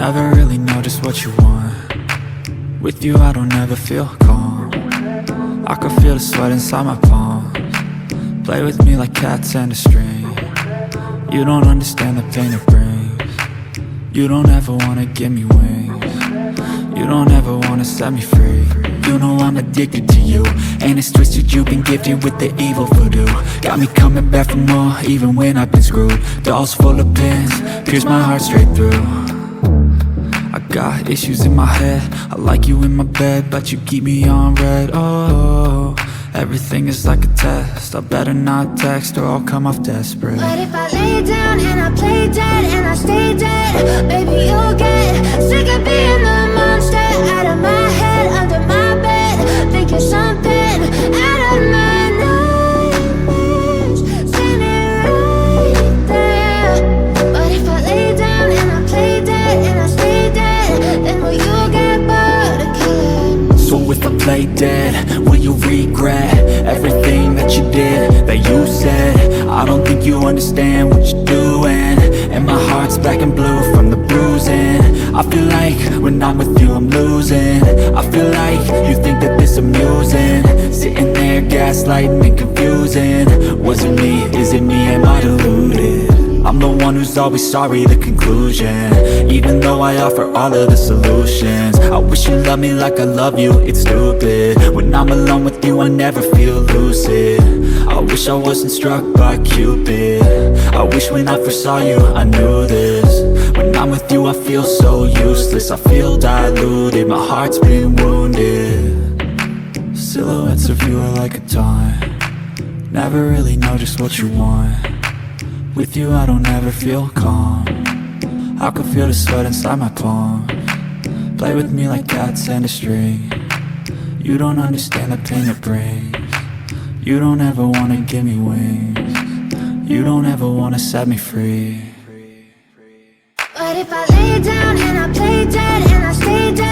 Never really know just what you want. With you I don't ever feel calm. I can feel the sweat inside my palms. Play with me like cats and a string. You don't understand the pain it brings. You don't ever wanna give me wings. You don't ever wanna set me free. You know I'm addicted to you, and it's twisted, you've been gifted with the evil voodoo. Got me coming back for more, even when I've been screwed. Dolls full of pins, pierce my heart straight through. I got issues in my head, I like you in my bed, but you keep me on red. Oh, everything is like a test, I better not text or I'll come off desperate. But if I lay down and I play dead and I stay dead, baby you'll get sick of being the monster out of my head, under my bed, thinking something out of my nightmares, standing right there. But if I lay down and I play dead and I stay dead, then will you get bored of killing? So if I play dead, will you regret everything that you did, that you said? I don't think you understand what you're doing, and my heart's black and blue from the bruising. I feel like when I'm with you I'm losing. I feel like you think that this amusing, sitting there gaslighting and confusing. Was it me? Is it me? Am I deluded? I'm the one who's always sorry, the conclusion, even though I offer all of the solutions. I wish you loved me like I love you, it's stupid. When I'm alone with you I never feel lucid. I wish I wasn't struck by Cupid. I wish when I first saw you I knew this. When I'm with you I feel so useless, I feel diluted, my heart's been wounded. Silhouettes of you are like a taunt. Never really know just what you want. With you I don't ever feel calm. I can feel the sweat inside my palms. Play with me like cats and a string. You don't understand the pain it brings. You don't ever wanna give me wings. You don't ever wanna set me free. But if I lay down and I play dead and I stay dead,